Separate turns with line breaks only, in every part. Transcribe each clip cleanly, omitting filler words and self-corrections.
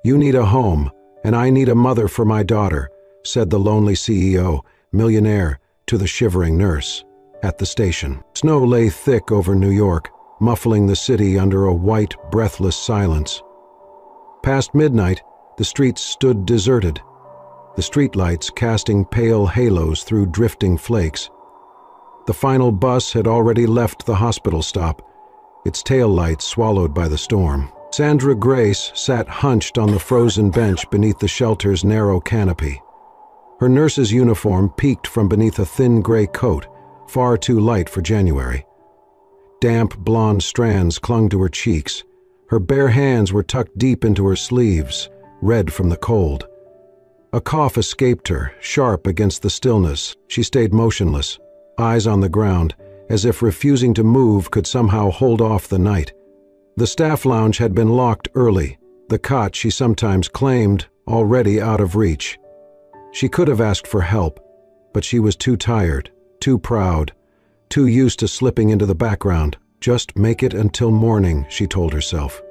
"You need a home, and I need a mother for my daughter," said the lonely CEO, millionaire, to the shivering nurse. At the station, snow lay thick over New York, muffling the city under a white, breathless silence. Past midnight, the streets stood deserted, the streetlights casting pale halos through drifting flakes. The final bus had already left the hospital stop, its taillights swallowed by the storm. Sandra Grace sat hunched on the frozen bench beneath the shelter's narrow canopy. Her nurse's uniform peeked from beneath a thin gray coat, far too light for January. Damp blonde strands clung to her cheeks. Her bare hands were tucked deep into her sleeves, red from the cold. A cough escaped her, sharp against the stillness. She stayed motionless, eyes on the ground, as if refusing to move could somehow hold off the night. The staff lounge had been locked early, the cot she sometimes claimed already out of reach. She could have asked for help, but she was too tired, too proud, too used to slipping into the background. "Just make it until morning," she told herself.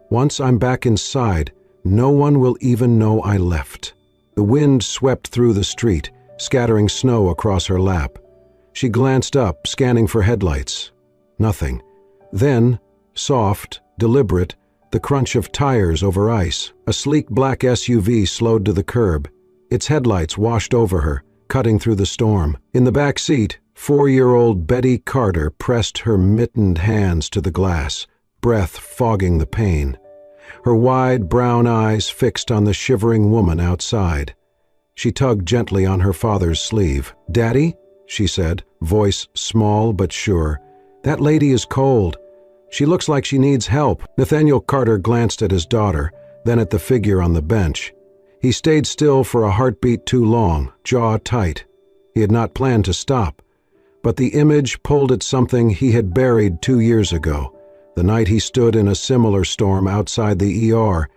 "Once I'm back inside, no one will even know I left." The wind swept through the street, scattering snow across her lap. She glanced up, scanning for headlights. Nothing. Then, soft, deliberate, the crunch of tires over ice. A sleek black SUV slowed to the curb. Its headlights washed over her, cutting through the storm. In the back seat, 4-year-old Betty Carter pressed her mittened hands to the glass, breath fogging the pain. Her wide brown eyes fixed on the shivering woman outside. She tugged gently on her father's sleeve. "Daddy," she said, voice small but sure, "that lady is cold. She looks like she needs help." Nathaniel Carter glanced at his daughter, then at the figure on the bench. He stayed still for a heartbeat too long, jaw tight. He had not planned to stop, but the image pulled at something he had buried 2 years ago, the night he stood in a similar storm outside the ER,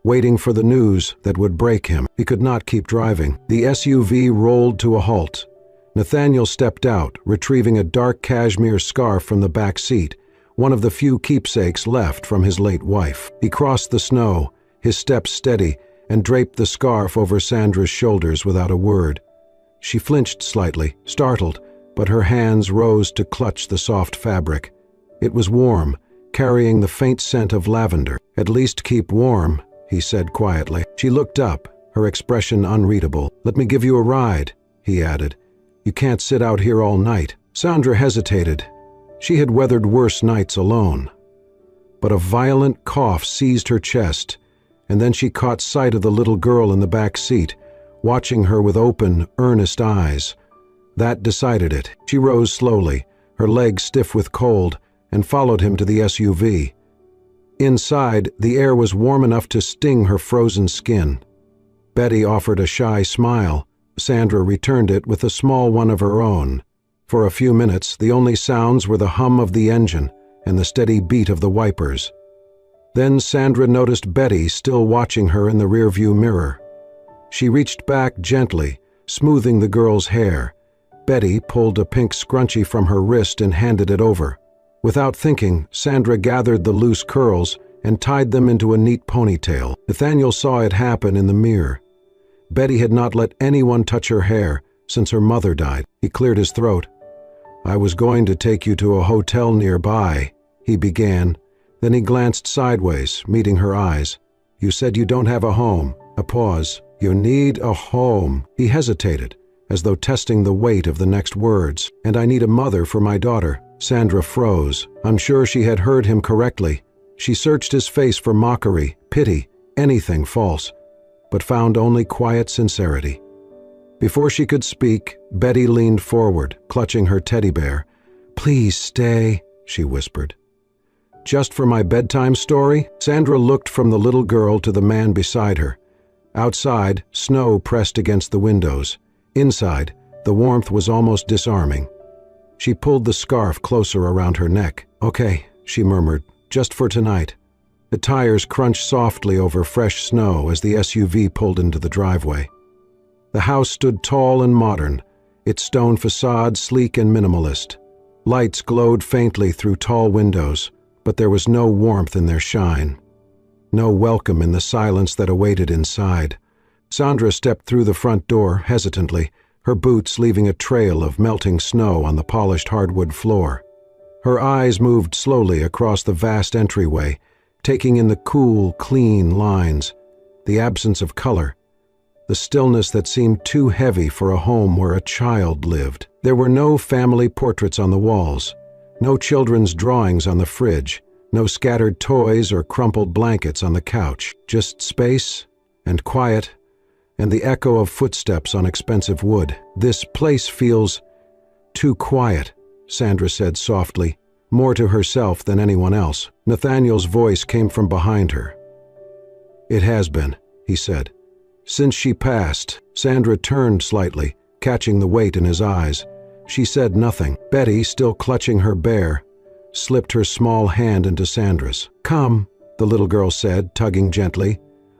waiting for the news that would break him. He could not keep driving. The SUV rolled to a halt. Nathaniel stepped out, retrieving a dark cashmere scarf from the back seat, one of the few keepsakes left from his late wife. He crossed the snow, his steps steady, and draped the scarf over Sandra's shoulders without a word. She flinched slightly, startled, but her hands rose to clutch the soft fabric. It was warm, carrying the faint scent of lavender. "At least keep warm," he said quietly. She looked up, her expression unreadable. "Let me give you a ride," he added. "You can't sit out here all night." Sandra hesitated. She had weathered worse nights alone. But a violent cough seized her chest, and then she caught sight of the little girl in the back seat, watching her with open, earnest eyes. That decided it. She rose slowly, her legs stiff with cold, and followed him to the SUV. Inside, the air was warm enough to sting her frozen skin. Betty offered a shy smile. Sandra returned it with a small one of her own. For a few minutes, the only sounds were the hum of the engine and the steady beat of the wipers. Then Sandra noticed Betty still watching her in the rearview mirror. She reached back gently, smoothing the girl's hair. Betty pulled a pink scrunchie from her wrist and handed it over. Without thinking, Sandra gathered the loose curls and tied them into a neat ponytail. Nathaniel saw it happen in the mirror. Betty had not let anyone touch her hair since her mother died. He cleared his throat. "I was going to take you to a hotel nearby," he began. Then he glanced sideways, meeting her eyes. "You said you don't have a home." A pause. "You need a home." He hesitated, as though testing the weight of the next words. "And I need a mother for my daughter." Sandra froze, unsure she had heard him correctly. She searched his face for mockery, pity, anything false, but found only quiet sincerity. Before she could speak, Betty leaned forward, clutching her teddy bear. "Please stay," she whispered. "Just for my bedtime story?" Sandra looked from the little girl to the man beside her. Outside, snow pressed against the windows. Inside, the warmth was almost disarming. She pulled the scarf closer around her neck. "Okay," she murmured, "just for tonight." The tires crunched softly over fresh snow as the SUV pulled into the driveway. The house stood tall and modern, its stone facade sleek and minimalist. Lights glowed faintly through tall windows, but there was no warmth in their shine. no welcome in the silence that awaited inside. Sandra stepped through the front door hesitantly, her boots leaving a trail of melting snow on the polished hardwood floor. Her eyes moved slowly across the vast entryway, taking in the cool, clean lines, the absence of color, the stillness that seemed too heavy for a home where a child lived. There were no family portraits on the walls, no children's drawings on the fridge, no scattered toys or crumpled blankets on the couch, just space and quiet and the echo of footsteps on expensive wood. "This place feels too quiet," Sandra said softly, more to herself than anyone else. Nathaniel's voice came from behind her. "It has been," he said. Since she passed, Sandra turned slightly, catching the weight in his eyes. She said nothing. Betty, still clutching her bear, slipped her small hand into Sandra's. "Come," the little girl said, tugging gently.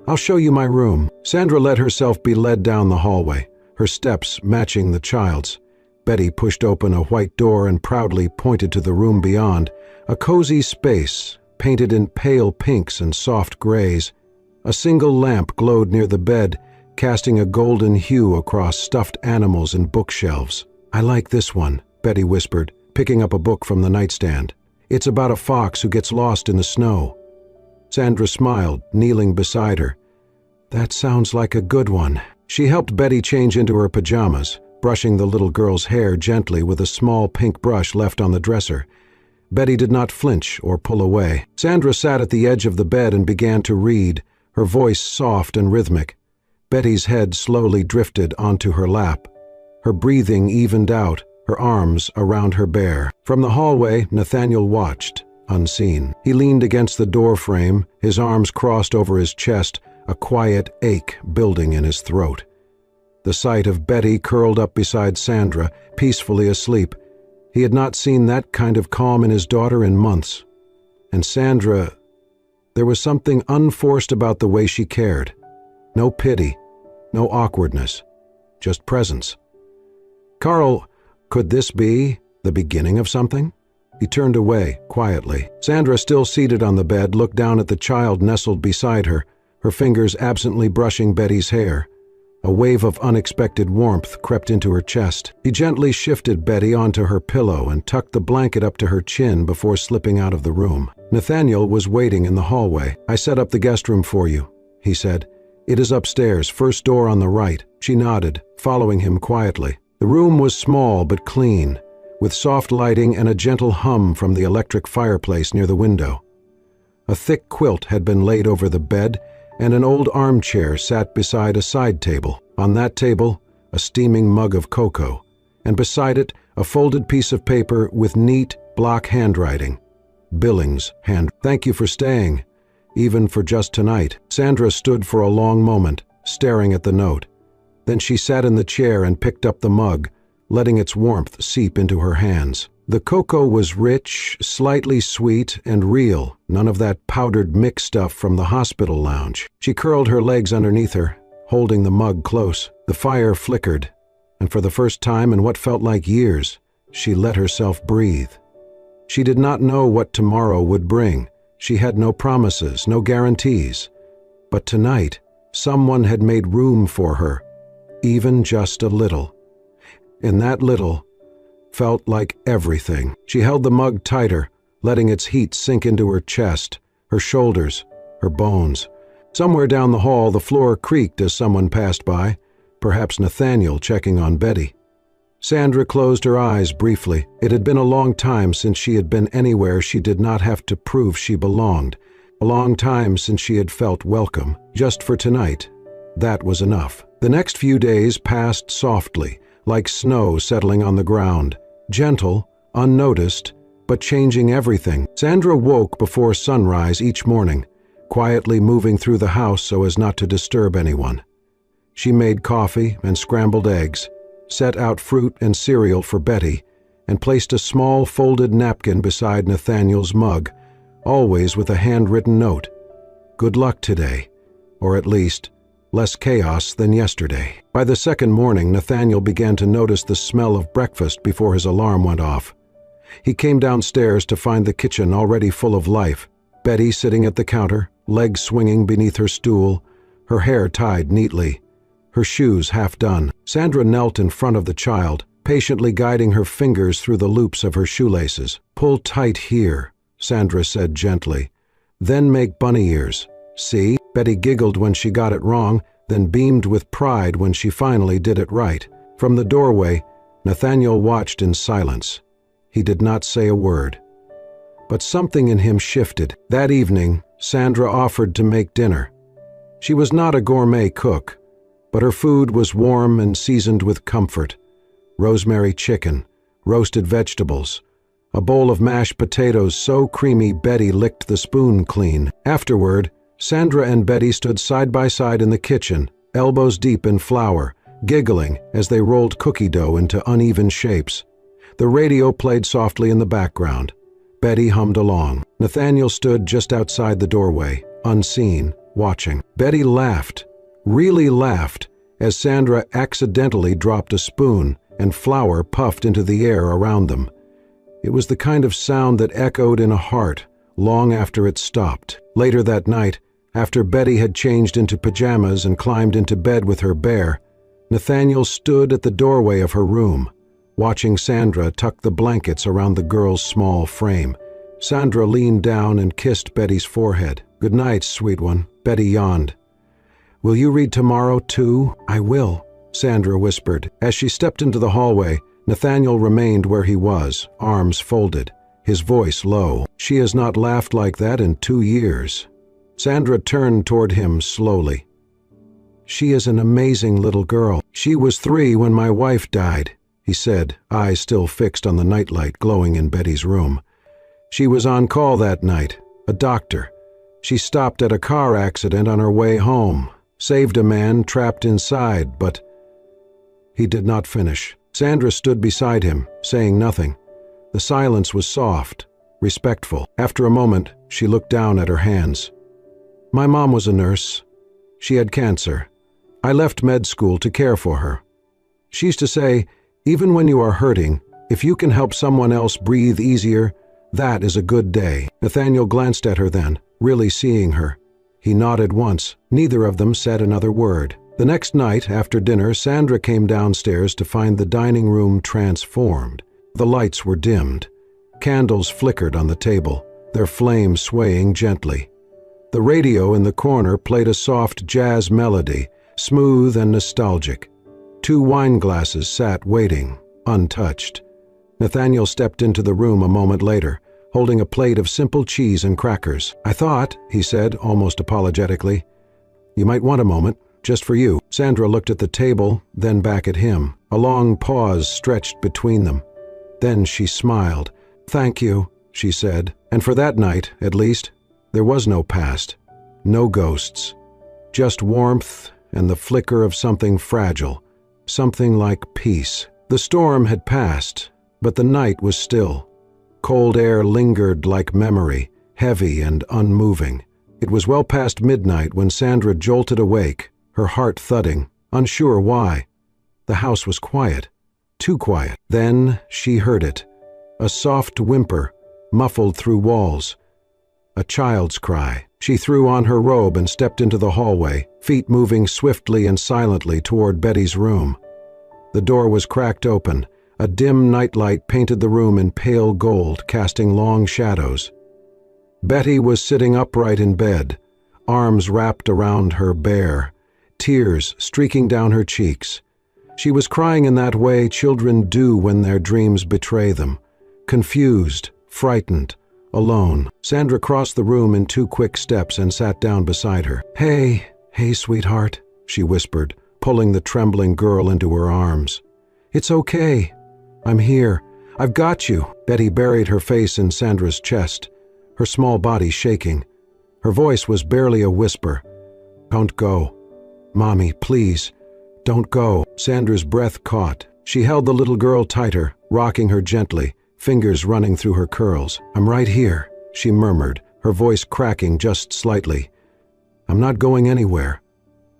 "I'll show you my room." Sandra let herself be led down the hallway, her steps matching the child's. Betty pushed open a white door and proudly pointed to the room beyond, a cozy space painted in pale pinks and soft grays. A single lamp glowed near the bed, casting a golden hue across stuffed animals and bookshelves. "I like this one," Betty whispered, picking up a book from the nightstand. "It's about a fox who gets lost in the snow." Sandra smiled, kneeling beside her. "That sounds like a good one." She helped Betty change into her pajamas, brushing the little girl's hair gently with a small pink brush left on the dresser. Betty did not flinch or pull away. Sandra sat at the edge of the bed and began to read, her voice soft and rhythmic. Betty's head slowly drifted onto her lap. Her breathing evened out, her arms around her bear. From the hallway, Nathaniel watched, unseen. He leaned against the door frame, his arms crossed over his chest, a quiet ache building in his throat. The sight of Betty curled up beside Sandra, peacefully asleep. He had not seen that kind of calm in his daughter in months. And Sandra, there was something unforced about the way she cared. No pity, no awkwardness, just presence. "Carl, could this be the beginning of something?" He turned away, quietly. Sandra, still seated on the bed, looked down at the child nestled beside her, her fingers absently brushing Betty's hair. A wave of unexpected warmth crept into her chest. He gently shifted Betty onto her pillow and tucked the blanket up to her chin before slipping out of the room. Nathaniel was waiting in the hallway. "I set up the guest room for you," he said. "It is upstairs, first door on the right." She nodded, following him quietly. The room was small but clean, with soft lighting and a gentle hum from the electric fireplace near the window. A thick quilt had been laid over the bed, and an old armchair sat beside a side table. On that table, a steaming mug of cocoa, and beside it, a folded piece of paper with neat, block handwriting. Billings' hand. "Thank you for staying, even for just tonight." Sandra stood for a long moment, staring at the note. Then she sat in the chair and picked up the mug, letting its warmth seep into her hands. The cocoa was rich, slightly sweet, and real, none of that powdered mix stuff from the hospital lounge. She curled her legs underneath her, holding the mug close. The fire flickered, and for the first time in what felt like years, she let herself breathe. She did not know what tomorrow would bring. She had no promises, no guarantees. But tonight, someone had made room for her, even just a little. And that little felt like everything. She held the mug tighter, letting its heat sink into her chest, her shoulders, her bones. Somewhere down the hall, the floor creaked as someone passed by, perhaps Nathaniel checking on Betty. Sandra closed her eyes briefly. It had been a long time since she had been anywhere she did not have to prove she belonged. A long time since she had felt welcome. Just for tonight, that was enough. The next few days passed softly, like snow settling on the ground, gentle, unnoticed, but changing everything. Sandra woke before sunrise each morning, quietly moving through the house so as not to disturb anyone. She made coffee and scrambled eggs, set out fruit and cereal for Betty, and placed a small folded napkin beside Nathaniel's mug, always with a handwritten note. "Good luck today," or at least, less chaos than yesterday. By the second morning, Nathaniel began to notice the smell of breakfast before his alarm went off. He came downstairs to find the kitchen already full of life. Betty sitting at the counter, legs swinging beneath her stool, her hair tied neatly, her shoes half done. Sandra knelt in front of the child, patiently guiding her fingers through the loops of her shoelaces. "Pull tight here," Sandra said gently. "Then make bunny ears. See?" Betty giggled when she got it wrong, then beamed with pride when she finally did it right. From the doorway, Nathaniel watched in silence. He did not say a word. But something in him shifted. That evening, Sandra offered to make dinner. She was not a gourmet cook, but her food was warm and seasoned with comfort. Rosemary chicken, roasted vegetables, a bowl of mashed potatoes so creamy Betty licked the spoon clean. Afterward, Sandra and Betty stood side by side in the kitchen, elbows deep in flour, giggling as they rolled cookie dough into uneven shapes. The radio played softly in the background. Betty hummed along. Nathaniel stood just outside the doorway, unseen, watching. Betty laughed, really laughed, as Sandra accidentally dropped a spoon and flour puffed into the air around them. It was the kind of sound that echoed in a heart long after it stopped. Later that night, after Betty had changed into pajamas and climbed into bed with her bear, Nathaniel stood at the doorway of her room, watching Sandra tuck the blankets around the girl's small frame. Sandra leaned down and kissed Betty's forehead. "Good night, sweet one," Betty yawned. "Will you read tomorrow, too?" "I will," Sandra whispered. As she stepped into the hallway, Nathaniel remained where he was, arms folded, his voice low. "She has not laughed like that in 2 years." Sandra turned toward him slowly. "She is an amazing little girl. She was 3 when my wife died," he said, eyes still fixed on the nightlight glowing in Betty's room. "She was on call that night, a doctor. She stopped at a car accident on her way home, saved a man trapped inside, but—" He did not finish. Sandra stood beside him, saying nothing. The silence was soft, respectful. After a moment, she looked down at her hands. "My mom was a nurse. She had cancer. I left med school to care for her. She used to say, even when you are hurting, if you can help someone else breathe easier, that is a good day." Nathaniel glanced at her then, really seeing her. He nodded once. Neither of them said another word. The next night, after dinner, Sandra came downstairs to find the dining room transformed. The lights were dimmed. Candles flickered on the table, their flames swaying gently. The radio in the corner played a soft jazz melody, smooth and nostalgic. 2 wine glasses sat waiting, untouched. Nathaniel stepped into the room a moment later, holding a plate of simple cheese and crackers. "I thought," he said, almost apologetically, "you might want a moment, just for you." Sandra looked at the table, then back at him. A long pause stretched between them. Then she smiled. "Thank you," she said. And for that night, at least, there was no past, no ghosts, just warmth and the flicker of something fragile, something like peace. The storm had passed, but the night was still. Cold air lingered like memory, heavy and unmoving. It was well past midnight when Sandra jolted awake, her heart thudding, unsure why. The house was quiet, too quiet. Then she heard it, a soft whimper, muffled through walls. A child's cry. She threw on her robe and stepped into the hallway, feet moving swiftly and silently toward Betty's room. The door was cracked open. A dim nightlight painted the room in pale gold, casting long shadows. Betty was sitting upright in bed, arms wrapped around her bear, tears streaking down her cheeks. She was crying in that way children do when their dreams betray them, confused, frightened, alone. Sandra crossed the room in 2 quick steps and sat down beside her. Hey, sweetheart," she whispered, pulling the trembling girl into her arms. "It's okay. I'm here. I've got you." Betty buried her face in Sandra's chest, her small body shaking. Her voice was barely a whisper. "Don't go. Mommy, please, don't go." Sandra's breath caught. She held the little girl tighter, rocking her gently, fingers running through her curls. "I'm right here," she murmured, her voice cracking just slightly. "I'm not going anywhere.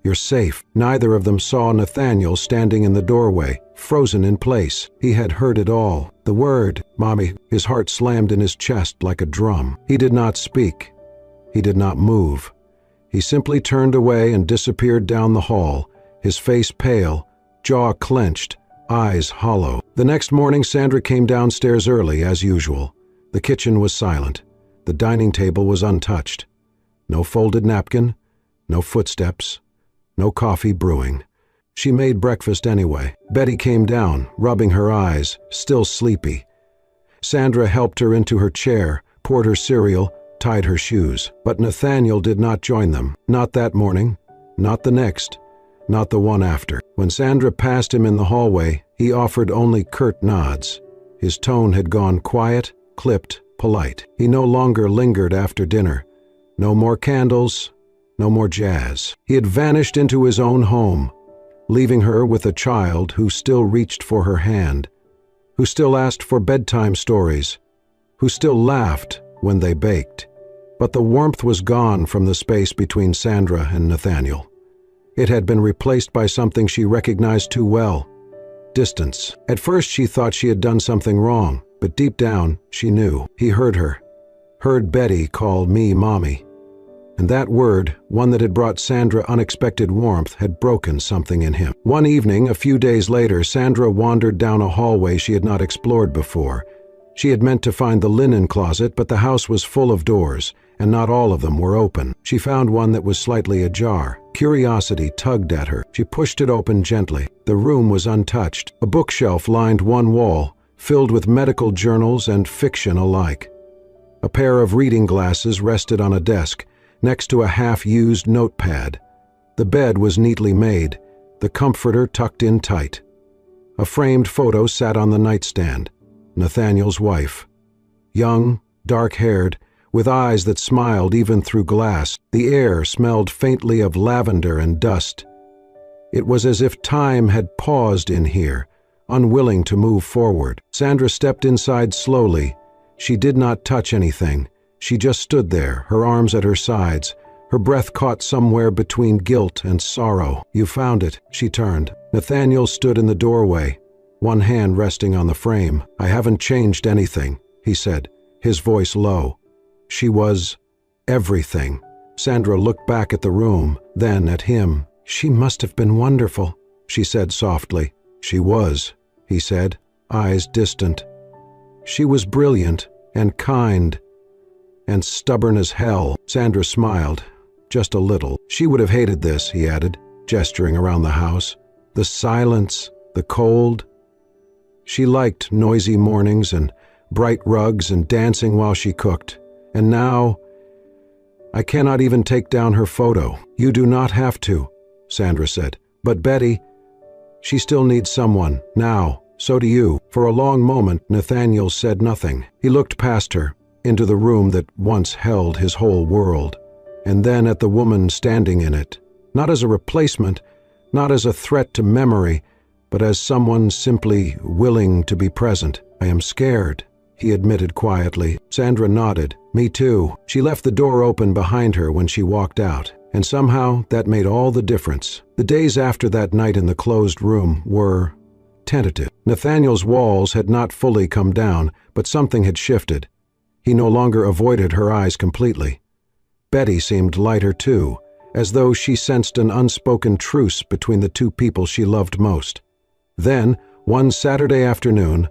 You're safe." Neither of them saw Nathaniel standing in the doorway, frozen in place. He had heard it all. The word, "Mommy," his heart slammed in his chest like a drum. He did not speak. He did not move. He simply turned away and disappeared down the hall, his face pale, jaw clenched, eyes hollow. The next morning, Sandra came downstairs early, as usual. The kitchen was silent. The dining table was untouched. No folded napkin, no footsteps, no coffee brewing. She made breakfast anyway. Betty came down, rubbing her eyes, still sleepy. Sandra helped her into her chair, poured her cereal, tied her shoes. But Nathaniel did not join them. Not that morning, not the next, not the one after. When Sandra passed him in the hallway, he offered only curt nods. His tone had gone quiet, clipped, polite. He no longer lingered after dinner. No more candles, no more jazz. He had vanished into his own home, leaving her with a child who still reached for her hand, who still asked for bedtime stories, who still laughed when they baked. But the warmth was gone from the space between Sandra and Nathaniel. It had been replaced by something she recognized too well: distance. At first she thought she had done something wrong, but deep down she knew. He heard her, heard Betty call me Mommy. And that word, one that had brought Sandra unexpected warmth, had broken something in him. One evening, a few days later, Sandra wandered down a hallway she had not explored before. She had meant to find the linen closet, but the house was full of doors, and not all of them were open. She found one that was slightly ajar. Curiosity tugged at her. She pushed it open gently. The room was untouched. A bookshelf lined one wall, filled with medical journals and fiction alike. A pair of reading glasses rested on a desk, next to a half-used notepad. The bed was neatly made, the comforter tucked in tight. A framed photo sat on the nightstand. Nathaniel's wife. Young, dark-haired, with eyes that smiled even through glass. The air smelled faintly of lavender and dust. It was as if time had paused in here, unwilling to move forward. Sandra stepped inside slowly. She did not touch anything. She just stood there, her arms at her sides, her breath caught somewhere between guilt and sorrow. "You found it." She turned. Nathaniel stood in the doorway, one hand resting on the frame. "I haven't changed anything," he said, his voice low. She was everything. Sandra looked back at the room, then at him. "She must have been wonderful," she said softly. "She was," he said, eyes distant. "She was brilliant and kind and stubborn as hell." Sandra smiled, just a little. "She would have hated this," he added, gesturing around the house. "The silence, the cold." She liked noisy mornings and bright rugs and dancing while she cooked. And now, I cannot even take down her photo. "You do not have to," Sandra said. "But Betty, she still needs someone, now. So do you." For a long moment, Nathaniel said nothing. He looked past her, into the room that once held his whole world, and then at the woman standing in it, not as a replacement, not as a threat to memory, but as someone simply willing to be present. "I am scared," he admitted quietly. Sandra nodded. "Me too." She left the door open behind her when she walked out, and somehow that made all the difference. The days after that night in the closed room were tentative. Nathaniel's walls had not fully come down, but something had shifted. He no longer avoided her eyes completely. Betty seemed lighter too, as though she sensed an unspoken truce between the two people she loved most. Then, one Saturday afternoon,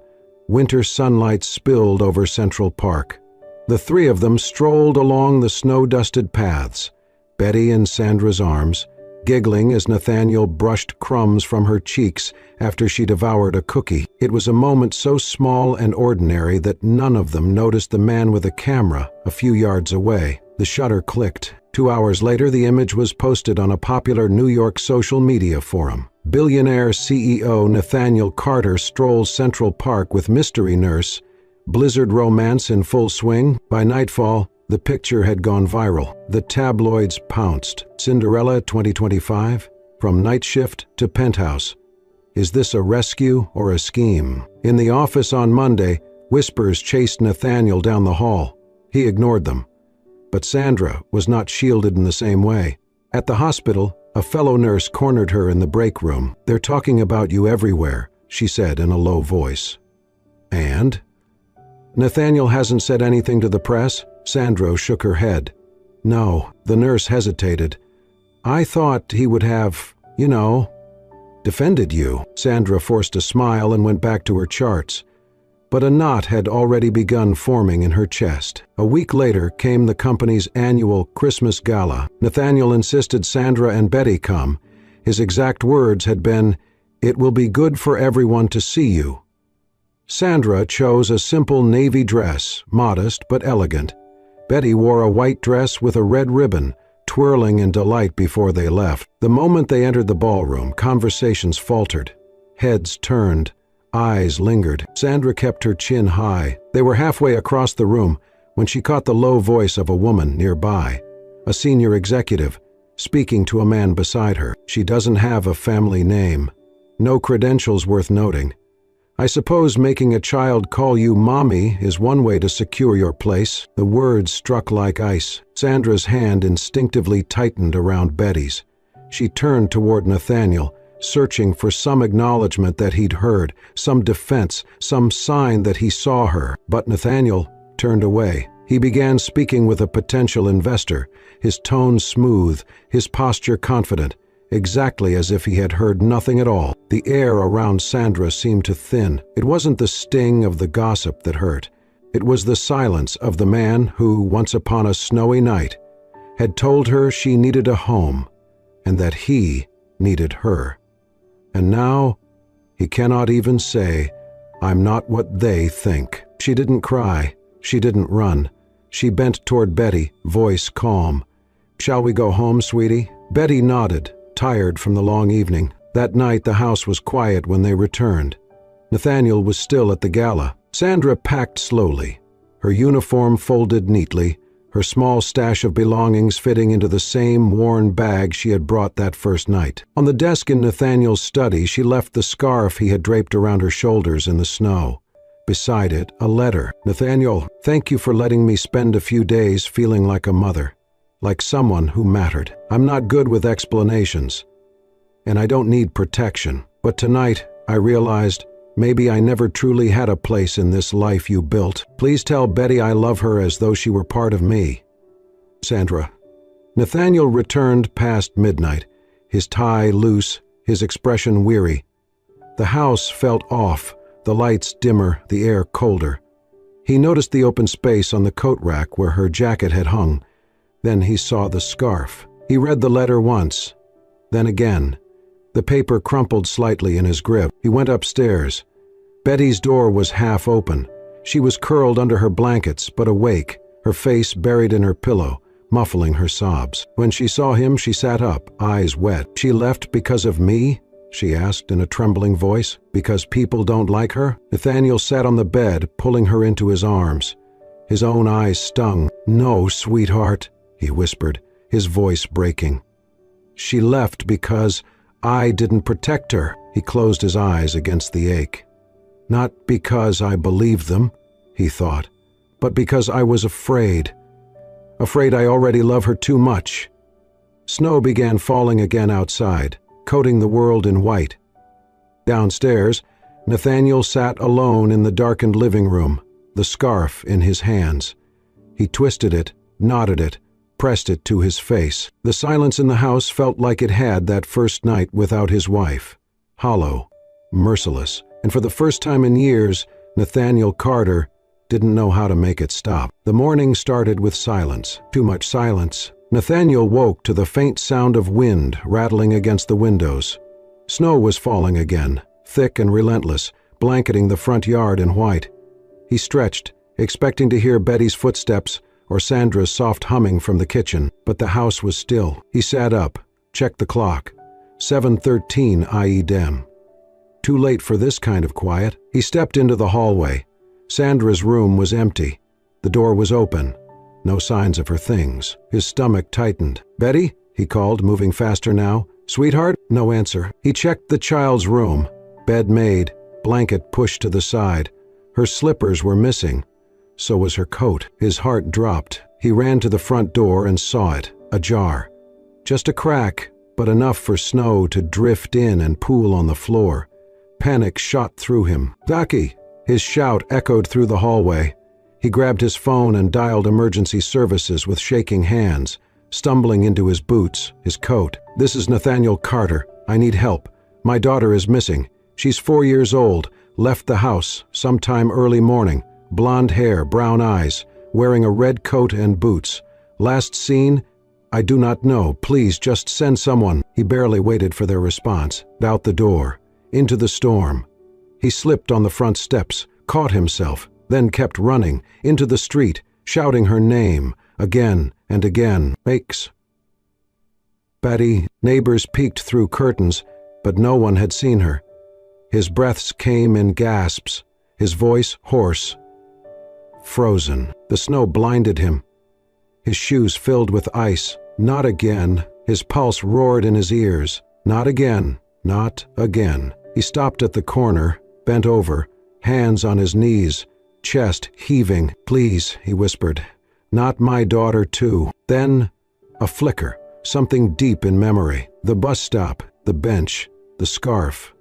winter sunlight spilled over Central Park. The three of them strolled along the snow-dusted paths, Betty in Sandra's arms, giggling as Nathaniel brushed crumbs from her cheeks after she devoured a cookie. It was a moment so small and ordinary that none of them noticed the man with a camera a few yards away. The shutter clicked. 2 hours later, the image was posted on a popular New York social media forum. Billionaire CEO Nathaniel Carter strolls Central Park with mystery nurse. Blizzard romance in full swing. By nightfall, the picture had gone viral. The tabloids pounced. Cinderella 2025? From night shift to penthouse. Is this a rescue or a scheme? In the office on Monday, whispers chased Nathaniel down the hall. He ignored them. But Sandra was not shielded in the same way. At the hospital, a fellow nurse cornered her in the break room. "They're talking about you everywhere," she said in a low voice. "And?" "Nathaniel hasn't said anything to the press?" Sandra shook her head. No, the nurse hesitated. I thought he would have, defended you. Sandra forced a smile and went back to her charts. But a knot had already begun forming in her chest. A week later came the company's annual Christmas gala. Nathaniel insisted Sandra and Betty come. His exact words had been, "It will be good for everyone to see you." Sandra chose a simple navy dress, modest but elegant. Betty wore a white dress with a red ribbon, twirling in delight before they left. The moment they entered the ballroom, conversations faltered. Heads turned. Eyes lingered. Sandra kept her chin high. They were halfway across the room when she caught the low voice of a woman nearby, a senior executive, speaking to a man beside her. She doesn't have a family name. No credentials worth noting. I suppose making a child call you Mommy is one way to secure your place. The words struck like ice. Sandra's hand instinctively tightened around Betty's. She turned toward Nathaniel, searching for some acknowledgement that he'd heard, some defense, some sign that he saw her. But Nathaniel turned away. He began speaking with a potential investor, his tone smooth, his posture confident, exactly as if he had heard nothing at all. The air around Sandra seemed to thin. It wasn't the sting of the gossip that hurt. It was the silence of the man who, once upon a snowy night, had told her she needed a home, and that he needed her. And now, he cannot even say, "I'm not what they think." She didn't cry. She didn't run. She bent toward Betty, voice calm. "Shall we go home, sweetie?" Betty nodded, tired from the long evening. That night the house was quiet when they returned. Nathaniel was still at the gala. Sandra packed slowly, her uniform folded neatly, her small stash of belongings fitting into the same worn bag she had brought that first night. On the desk in Nathaniel's study, she left the scarf he had draped around her shoulders in the snow. Beside it, a letter. "Nathaniel, thank you for letting me spend a few days feeling like a mother, like someone who mattered. I'm not good with explanations, and I don't need protection. But tonight, I realized maybe I never truly had a place in this life you built. Please tell Betty I love her as though she were part of me. Sandra." Nathaniel returned past midnight, his tie loose, his expression weary. The house felt off, the lights dimmer, the air colder. He noticed the open space on the coat rack where her jacket had hung. Then he saw the scarf. He read the letter once, then again. The paper crumpled slightly in his grip. He went upstairs. Betty's door was half open. She was curled under her blankets, but awake, her face buried in her pillow, muffling her sobs. When she saw him, she sat up, eyes wet. "She left because of me?" she asked in a trembling voice. "Because people don't like her?" Nathaniel sat on the bed, pulling her into his arms. His own eyes stung. "No, sweetheart," he whispered, his voice breaking. "She left because I didn't protect her." He closed his eyes against the ache. "Not because I believed them," he thought, "but because I was afraid. Afraid I already love her too much." Snow began falling again outside, coating the world in white. Downstairs, Nathaniel sat alone in the darkened living room, the scarf in his hands. He twisted it, knotted it, pressed it to his face. The silence in the house felt like it had that first night without his wife. Hollow, merciless, and for the first time in years, Nathaniel Carter didn't know how to make it stop. The morning started with silence. Too much silence. Nathaniel woke to the faint sound of wind rattling against the windows. Snow was falling again, thick and relentless, blanketing the front yard in white. He stretched, expecting to hear Betty's footsteps or Sandra's soft humming from the kitchen, but the house was still. He sat up, checked the clock. 7:13 IE-dem. Too late for this kind of quiet. He stepped into the hallway. Sandra's room was empty. The door was open. No signs of her things. His stomach tightened. "Betty?" he called, moving faster now. "Sweetheart?" No answer. He checked the child's room. Bed made, blanket pushed to the side. Her slippers were missing. So was her coat. His heart dropped. He ran to the front door and saw it, ajar. Just a crack, but enough for snow to drift in and pool on the floor. Panic shot through him. "Ducky!" His shout echoed through the hallway. He grabbed his phone and dialed emergency services with shaking hands, stumbling into his boots, his coat. "This is Nathaniel Carter. I need help. My daughter is missing. She's 4 years old, left the house sometime early morning, blonde hair, brown eyes, wearing a red coat and boots. Last seen? I do not know. Please just send someone." He barely waited for their response. Out the door, into the storm. He slipped on the front steps, caught himself, then kept running, into the street, shouting her name, again and again. "Makes." Betty. Neighbors peeked through curtains, but no one had seen her. His breaths came in gasps, his voice hoarse. Frozen. The snow blinded him. His shoes filled with ice. Not again. His pulse roared in his ears. Not again. Not again. He stopped at the corner, bent over, hands on his knees, chest heaving. "Please," he whispered. "Not my daughter, too." Then, a flicker, something deep in memory. The bus stop, the bench, the scarf.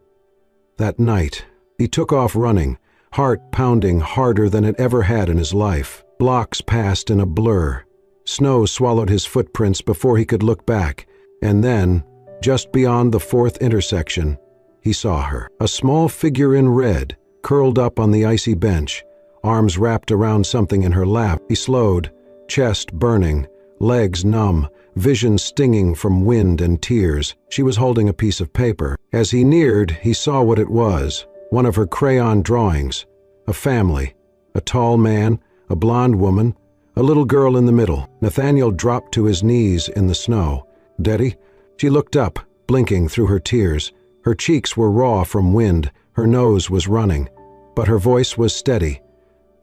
That night, he took off running, heart pounding harder than it ever had in his life. Blocks passed in a blur. Snow swallowed his footprints before he could look back, and then, just beyond the 4th intersection, he saw her. A small figure in red, curled up on the icy bench, arms wrapped around something in her lap. He slowed, chest burning, legs numb, vision stinging from wind and tears. She was holding a piece of paper. As he neared, he saw what it was, one of her crayon drawings. A family, a tall man, a blonde woman, a little girl in the middle. Nathaniel dropped to his knees in the snow. "Daddy?" She looked up, blinking through her tears. Her cheeks were raw from wind, her nose was running, but her voice was steady.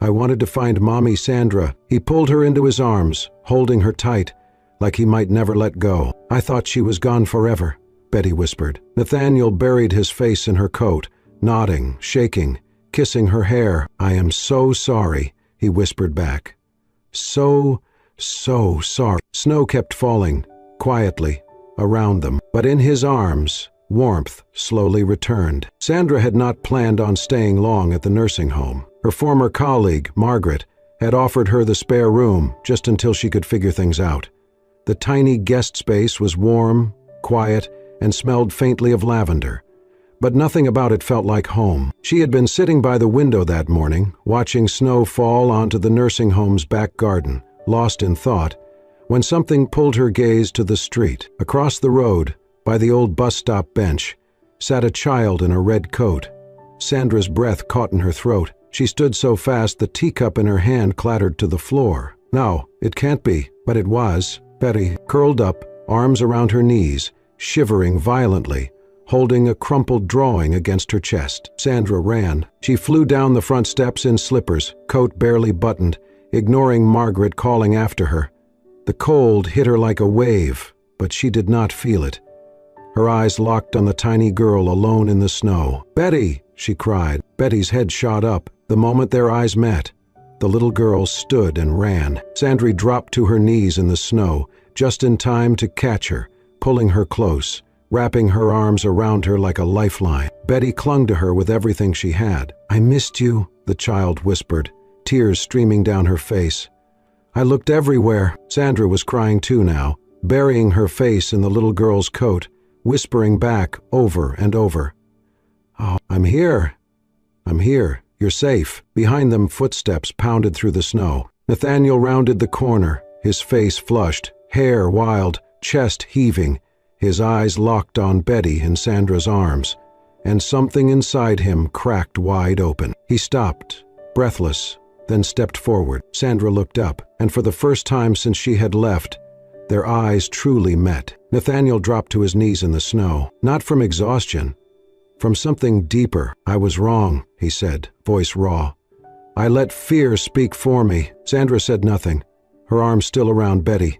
"I wanted to find Mommy Sandra." He pulled her into his arms, holding her tight, like he might never let go. "I thought she was gone forever," Betty whispered. Nathaniel buried his face in her coat, nodding, shaking, kissing her hair. "I am so sorry," he whispered back. So sorry. Snow kept falling, quietly, around them, but in his arms, warmth slowly returned. Sandra had not planned on staying long at the nursing home. Her former colleague, Margaret, had offered her the spare room just until she could figure things out. The tiny guest space was warm, quiet, and smelled faintly of lavender. But nothing about it felt like home. She had been sitting by the window that morning, watching snow fall onto the nursing home's back garden, lost in thought, when something pulled her gaze to the street. Across the road, by the old bus stop bench, sat a child in a red coat. Sandra's breath caught in her throat. She stood so fast the teacup in her hand clattered to the floor. No, it can't be, but it was. Betty, curled up, arms around her knees, shivering violently, holding a crumpled drawing against her chest. Sandra ran. She flew down the front steps in slippers, coat barely buttoned, ignoring Margaret calling after her. The cold hit her like a wave, but she did not feel it. Her eyes locked on the tiny girl alone in the snow. "Betty!" she cried. Betty's head shot up. The moment their eyes met, the little girl stood and ran. Sandra dropped to her knees in the snow, just in time to catch her, pulling her close, wrapping her arms around her like a lifeline. Betty clung to her with everything she had. "I missed you," the child whispered, tears streaming down her face. "I looked everywhere." Sandra was crying too now, burying her face in the little girl's coat, whispering back over and over. "Oh, I'm here. I'm here. You're safe." Behind them, footsteps pounded through the snow. Nathaniel rounded the corner, his face flushed, hair wild, chest heaving, his eyes locked on Betty in Sandra's arms, and something inside him cracked wide open. He stopped, breathless, then stepped forward. Sandra looked up, and for the first time since she had left, their eyes truly met. Nathaniel dropped to his knees in the snow, not from exhaustion, from something deeper. "I was wrong," he said, voice raw. "I let fear speak for me." Sandra said nothing, her arms still around Betty,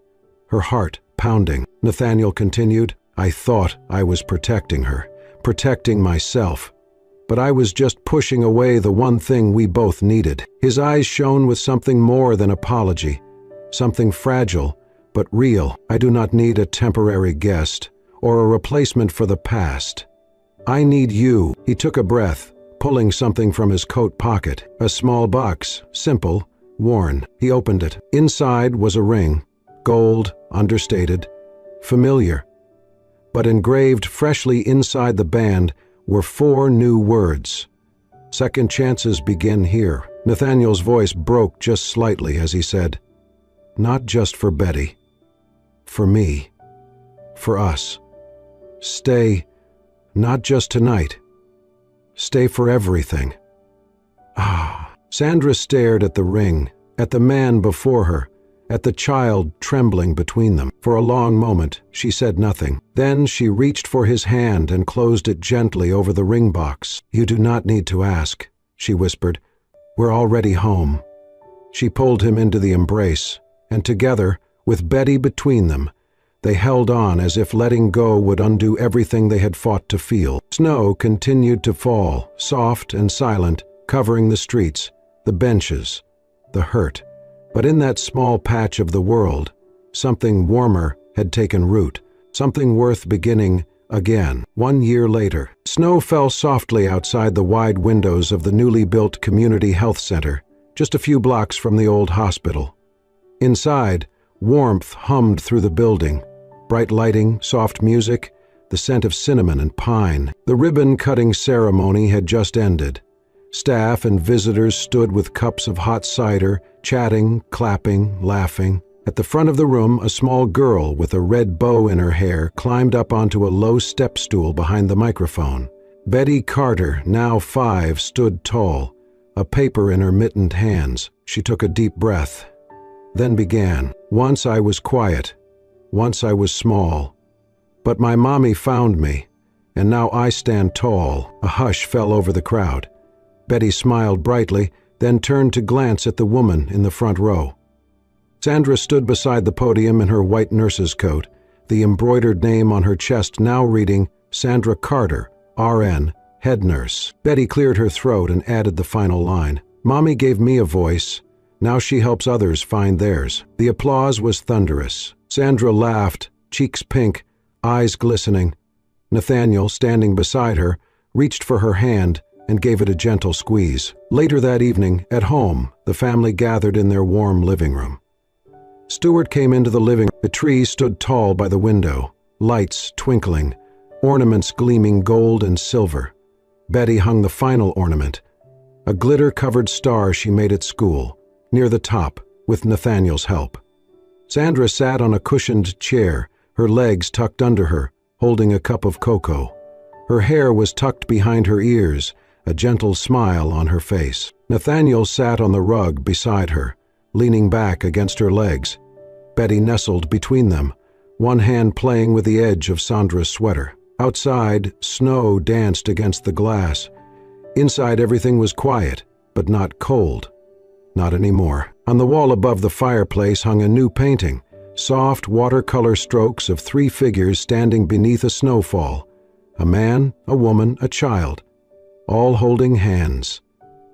her heart pounding. Nathaniel continued, "I thought I was protecting her, protecting myself. But I was just pushing away the one thing we both needed." His eyes shone with something more than apology, something fragile, but real. "I do not need a temporary guest, or a replacement for the past. I need you." He took a breath, pulling something from his coat pocket, a small box, simple, worn. He opened it. Inside was a ring, gold, understated, familiar. But engraved freshly inside the band were 4 new words. Second chances begin here. Nathaniel's voice broke just slightly as he said, "Not just for Betty. For me. For us. Stay, not just tonight. Stay for everything." Sandra stared at the ring, at the man before her, at the child trembling between them. For a long moment, she said nothing. Then she reached for his hand and closed it gently over the ring box. "You do not need to ask," she whispered. "We're already home." She pulled him into the embrace, and together, with Betty between them, they held on as if letting go would undo everything they had fought to feel. Snow continued to fall, soft and silent, covering the streets, the benches, the hurt. But in that small patch of the world, something warmer had taken root, something worth beginning again. 1 year later, snow fell softly outside the wide windows of the newly built community health center, just a few blocks from the old hospital. Inside, warmth hummed through the building, bright lighting, soft music, the scent of cinnamon and pine. The ribbon-cutting ceremony had just ended. Staff and visitors stood with cups of hot cider, chatting, clapping, laughing. At the front of the room, a small girl with a red bow in her hair climbed up onto a low step stool behind the microphone. Betty Carter, now 5, stood tall, a paper in her mittened hands. She took a deep breath, then began. "Once I was quiet. Once I was small. But my mommy found me, and now I stand tall." A hush fell over the crowd. Betty smiled brightly, then turned to glance at the woman in the front row. Sandra stood beside the podium in her white nurse's coat, the embroidered name on her chest now reading Sandra Carter, RN, head nurse. Betty cleared her throat and added the final line. "Mommy gave me a voice. Now she helps others find theirs." The applause was thunderous. Sandra laughed, cheeks pink, eyes glistening. Nathaniel, standing beside her, reached for her hand and gave it a gentle squeeze. Later that evening, at home, the family gathered in their warm living room. Stuart came into the living room. The tree stood tall by the window, lights twinkling, ornaments gleaming gold and silver. Betty hung the final ornament, a glitter-covered star she made at school, near the top, with Nathaniel's help. Sandra sat on a cushioned chair, her legs tucked under her, holding a cup of cocoa. Her hair was tucked behind her ears, a gentle smile on her face. Nathaniel sat on the rug beside her, leaning back against her legs. Betty nestled between them, one hand playing with the edge of Sandra's sweater. Outside, snow danced against the glass. Inside, everything was quiet, but not cold. Not anymore. On the wall above the fireplace hung a new painting, soft watercolor strokes of 3 figures standing beneath a snowfall. A man, a woman, a child, all holding hands,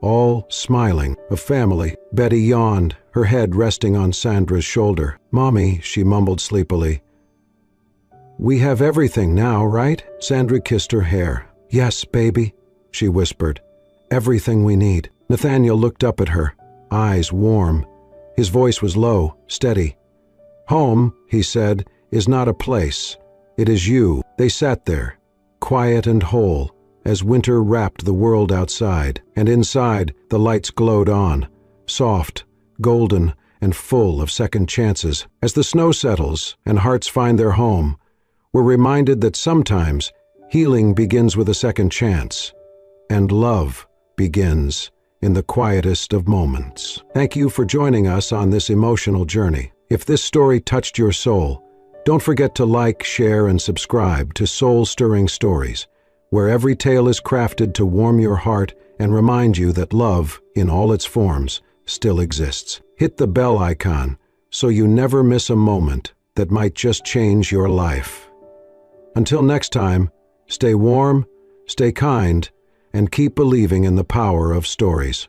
all smiling. A family. Betty yawned, her head resting on Sandra's shoulder. "Mommy," she mumbled sleepily. "We have everything now, right?" Sandra kissed her hair. "Yes, baby," she whispered. "Everything we need." Nathaniel looked up at her, eyes warm. His voice was low, steady. "Home," he said, "is not a place. It is you." They sat there, quiet and whole, as winter wrapped the world outside, and inside the lights glowed on, soft, golden, and full of second chances. As the snow settles and hearts find their home, we're reminded that sometimes healing begins with a second chance, and love begins in the quietest of moments. Thank you for joining us on this emotional journey. If this story touched your soul, don't forget to like, share, and subscribe to Soul-Stirring Stories, where every tale is crafted to warm your heart and remind you that love, in all its forms, still exists. Hit the bell icon so you never miss a moment that might just change your life. Until next time, stay warm, stay kind, and keep believing in the power of stories.